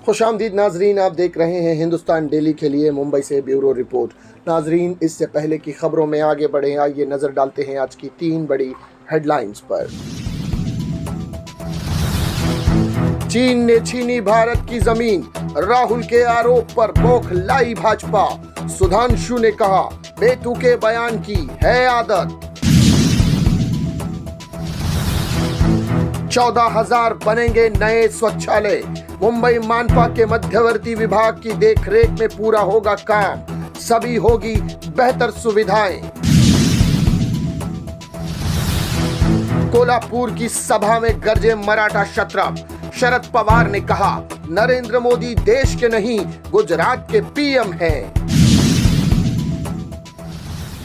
खुशामदीद नाजरीन, आप देख रहे हैं हिंदुस्तान डेली के लिए मुंबई से ब्यूरो रिपोर्ट। नाजरीन, इससे पहले की खबरों में आगे बढ़े, आइए नजर डालते हैं आज की 3 बड़ी हेडलाइंस पर। चीन ने छीनी भारत की जमीन, राहुल के आरोप पर बौखलाई भाजपा। सुधांशु ने कहा, बेतुके बयान की है आदत। 14,000 बनेंगे नए शौचालय। मुंबई मानपा के मध्यवर्ती विभाग की देखरेख में पूरा होगा काम, सभी होगी बेहतर सुविधाएं। कोल्हापुर की सभा में गरजे मराठा शतरभ। शरद पवार ने कहा, नरेंद्र मोदी देश के नहीं गुजरात के पीएम हैं।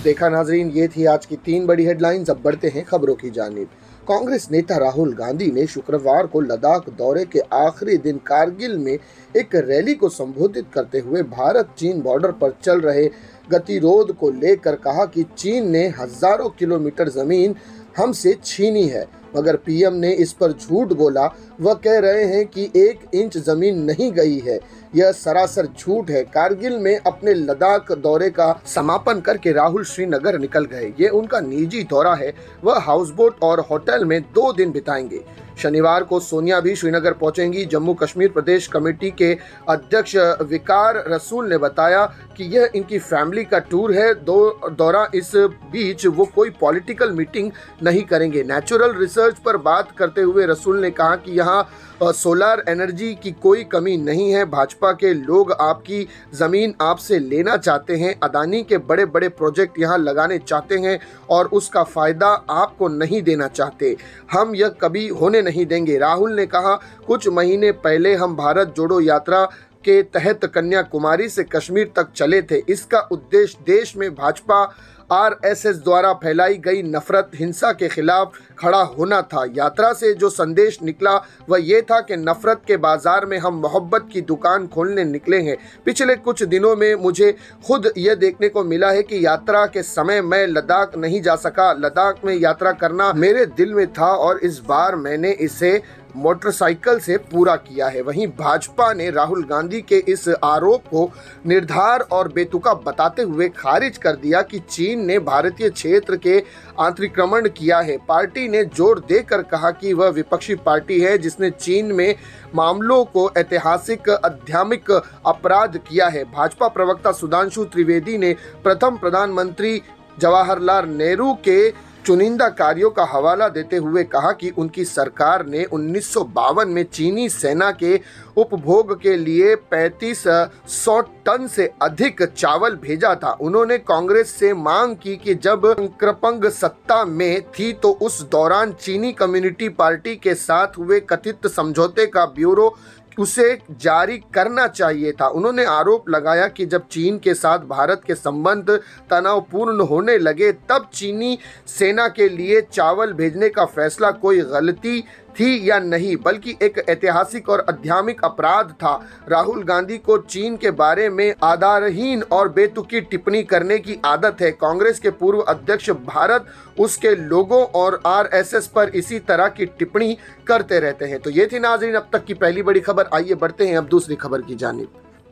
देखा नाजरीन, ये थी आज की 3 बड़ी हेडलाइंस। अब बढ़ते हैं खबरों की जानिब। कांग्रेस नेता राहुल गांधी ने शुक्रवार को लद्दाख दौरे के आखिरी दिन कारगिल में एक रैली को संबोधित करते हुए भारत चीन बॉर्डर पर चल रहे गतिरोध को लेकर कहा कि चीन ने हजारों किलोमीटर जमीन हमसे छीनी है, मगर पीएम ने इस पर झूठ बोला। वह कह रहे हैं कि 1 इंच जमीन नहीं गई है, यह सरासर झूठ है। कारगिल में अपने लद्दाख दौरे का समापन करके राहुल श्रीनगर निकल गए। ये उनका निजी दौरा है। वह हाउसबोट और होटल में 2 दिन बिताएंगे। शनिवार को सोनिया भी श्रीनगर पहुंचेंगी। जम्मू कश्मीर प्रदेश कमेटी के अध्यक्ष विकार रसूल ने बताया कि यह इनकी फैमिली का टूर है। दौरा इस बीच वो कोई पॉलिटिकल मीटिंग नहीं करेंगे। नेचुरल रिसर्च पर बात करते हुए रसूल ने कहा कि यहाँ सोलर एनर्जी की कोई कमी नहीं है। भाजपा के लोग आपकी ज़मीन आपसे लेना चाहते हैं। अदानी के बड़े बड़े प्रोजेक्ट यहाँ लगाने चाहते हैं और उसका फ़ायदा आपको नहीं देना चाहते। हम यह कभी होने नहीं देंगे। राहुल ने कहा, कुछ महीने पहले हम भारत जोड़ो यात्रा के तहत कन्याकुमारी से कश्मीर तक चले थे। इसका उद्देश्य देश में भाजपा आरएसएस द्वारा फैलाई गई नफरत हिंसा के खिलाफ खड़ा होना था। यात्रा से जो संदेश निकला वह ये था कि नफरत के बाजार में हम मोहब्बत की दुकान खोलने निकले हैं। पिछले कुछ दिनों में मुझे खुद यह देखने को मिला है कि यात्रा के समय मैं लद्दाख नहीं जा सका। लद्दाख में यात्रा करना मेरे दिल में था और इस बार मैंने इसे मोटरसाइकिल से पूरा किया है। वहीं भाजपा ने राहुल गांधी के इस आरोप को निर्धार और बेतुका बताते हुए खारिज कर दिया कि चीन ने भारतीय क्षेत्र के अतिक्रमण किया है। पार्टी ने जोर देकर कहा कि वह विपक्षी पार्टी है जिसने चीन में मामलों को ऐतिहासिक आध्यात्मिक अपराध किया है। भाजपा प्रवक्ता सुधांशु त्रिवेदी ने प्रथम प्रधानमंत्री जवाहरलाल नेहरू के चुनिंदा कार्यों का हवाला देते हुए कहा कि उनकी सरकार ने 1952 में चीनी सेना के उपभोग के लिए 3500 टन से अधिक चावल भेजा था। उन्होंने कांग्रेस से मांग की कि जब कृपंग सत्ता में थी तो उस दौरान चीनी कम्युनिटी पार्टी के साथ हुए कथित समझौते का ब्यूरो उसे जारी करना चाहिए था। उन्होंने आरोप लगाया कि जब चीन के साथ भारत के संबंध तनावपूर्ण होने लगे तब चीनी सेना के लिए चावल भेजने का फैसला कोई गलती थी या नहीं, बल्कि एक ऐतिहासिक और आध्यात्मिक अपराध था। राहुल गांधी को चीन के बारे में आधारहीन और बेतुकी टिप्पणी करने की आदत है। कांग्रेस के पूर्व अध्यक्ष भारत उसके लोगों और आरएसएस पर इसी तरह की टिप्पणी करते रहते हैं। तो ये थी नाज़रीन अब तक की पहली बड़ी खबर। आइए बढ़ते हैं अब दूसरी खबर की जानिब।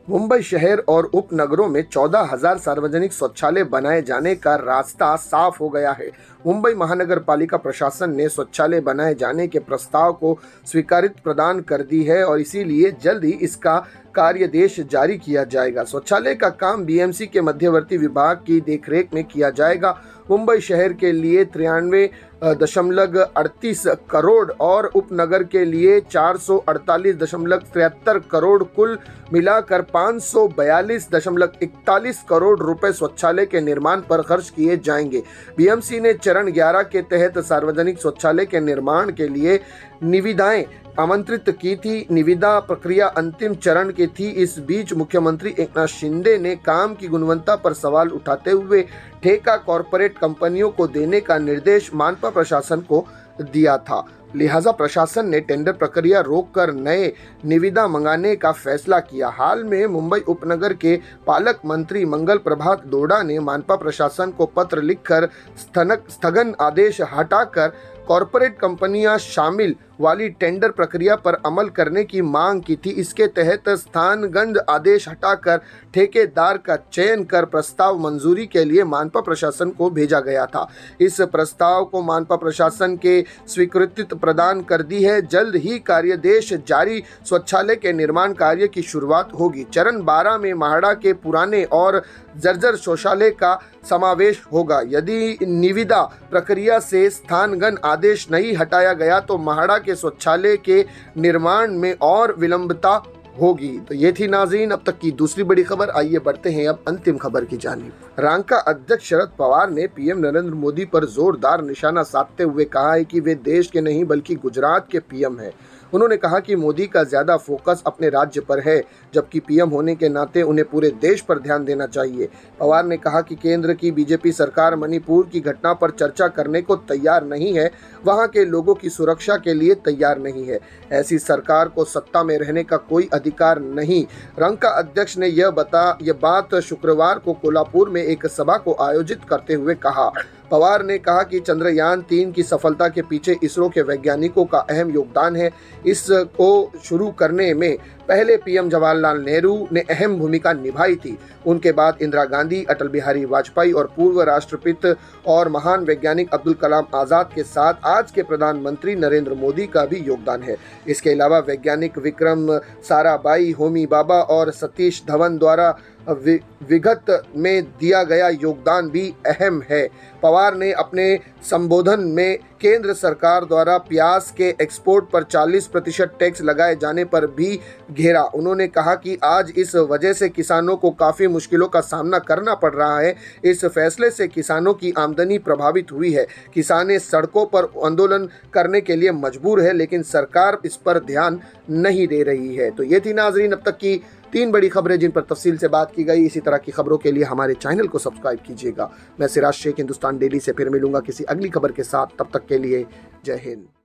मुंबई शहर और उपनगरों में 14,000 सार्वजनिक शौचालय बनाए जाने का रास्ता साफ हो गया है। मुंबई महानगर पालिका प्रशासन ने शौचालय बनाए जाने के प्रस्ताव को स्वीकृति प्रदान कर दी है और इसीलिए जल्द ही इसका कार्यदेश जारी किया जाएगा। शौचालय का काम बीएमसी के मध्यवर्ती विभाग की देखरेख में किया जाएगा। मुंबई शहर के लिए 93.38 करोड़ और उपनगर के लिए 448.73 करोड़, कुल मिलाकर 542.41 करोड़ रुपए शौचालय के निर्माण पर खर्च किए जाएंगे। बीएमसी ने चरण 11 के तहत सार्वजनिक शौचालय के निर्माण के लिए निविदाएं आमंत्रित की थी। निविदा प्रक्रिया अंतिम चरण की थी। इस बीच मुख्यमंत्री एकनाथ शिंदे ने काम की गुणवत्ता पर सवाल उठाते हुए ठेका कॉरपोरेट कंपनियों को देने का निर्देश मानपा प्रशासन को दिया था। लिहाजा प्रशासन ने टेंडर प्रक्रिया रोककर नए निविदा मंगाने का फैसला किया। हाल में मुंबई उपनगर के पालक मंत्री मंगल प्रभात दोड़ा ने मानपा प्रशासन को पत्र लिखकर स्थगन आदेश हटाकर कॉरपोरेट कंपनियां शामिल वाली टेंडर प्रक्रिया पर अमल करने की मांग की थी। इसके तहत स्थानगंज आदेश हटाकर ठेकेदार का चयन कर प्रस्ताव मंजूरी के लिए मानपा प्रशासन को भेजा गया था। इस प्रस्ताव को मानपा प्रशासन के स्वीकृति प्रदान कर दी है। जल्द ही कार्यादेश जारी, शौचालय के निर्माण कार्य की शुरुआत होगी। चरण 12 में महाड़ा के पुराने और जर्जर शौचालय का समावेश होगा। यदि निविदा प्रक्रिया से स्थानगन आदेश नहीं हटाया गया तो महाड़ा के शौचालय के निर्माण में और विलंबता होगी। तो ये थी नाज़रीन अब तक की दूसरी बड़ी खबर। आइए बढ़ते हैं अब अंतिम खबर की जानिब। रांका अध्यक्ष शरद पवार ने पीएम नरेंद्र मोदी पर जोरदार निशाना साधते हुए कहा है कि वे देश के नहीं बल्कि गुजरात के पीएम हैं। उन्होंने कहा कि मोदी का ज्यादा फोकस अपने राज्य पर है, जबकि पीएम होने के नाते उन्हें पूरे देश पर ध्यान देना चाहिए। पवार ने कहा कि केंद्र की बीजेपी सरकार मणिपुर की घटना पर चर्चा करने को तैयार नहीं है, वहां के लोगों की सुरक्षा के लिए तैयार नहीं है। ऐसी सरकार को सत्ता में रहने का कोई अधिकार नहीं। रांका अध्यक्ष ने यह बात शुक्रवार को कोल्हापुर में एक सभा को आयोजित करते हुए कहा। पवार ने कहा कि चंद्रयान 3 की सफलता के पीछे इसरो के वैज्ञानिकों का अहम योगदान है। इसको शुरू करने में पहले पीएम जवाहरलाल नेहरू ने अहम भूमिका निभाई थी। उनके बाद इंदिरा गांधी, अटल बिहारी वाजपेयी और पूर्व राष्ट्रपिता और महान वैज्ञानिक अब्दुल कलाम आजाद के साथ आज के प्रधानमंत्री नरेंद्र मोदी का भी योगदान है। इसके अलावा वैज्ञानिक विक्रम साराभाई, होमी भाभा और सतीश धवन द्वारा विगत में दिया गया योगदान भी अहम है। पवार ने अपने संबोधन में केंद्र सरकार द्वारा प्याज के एक्सपोर्ट पर 40% टैक्स लगाए जाने पर भी घेरा। उन्होंने कहा कि आज इस वजह से किसानों को काफ़ी मुश्किलों का सामना करना पड़ रहा है। इस फैसले से किसानों की आमदनी प्रभावित हुई है। किसान सड़कों पर आंदोलन करने के लिए मजबूर है, लेकिन सरकार इस पर ध्यान नहीं दे रही है। तो ये थी नाजरीन अब तक की 3 बड़ी खबरें जिन पर तफसील से बात की गई। इसी तरह की खबरों के लिए हमारे चैनल को सब्सक्राइब कीजिएगा। मैं सिराज शेख हिंदुस्तान डेली से फिर मिलूंगा किसी अगली खबर के साथ। तब तक के लिए जय हिंद।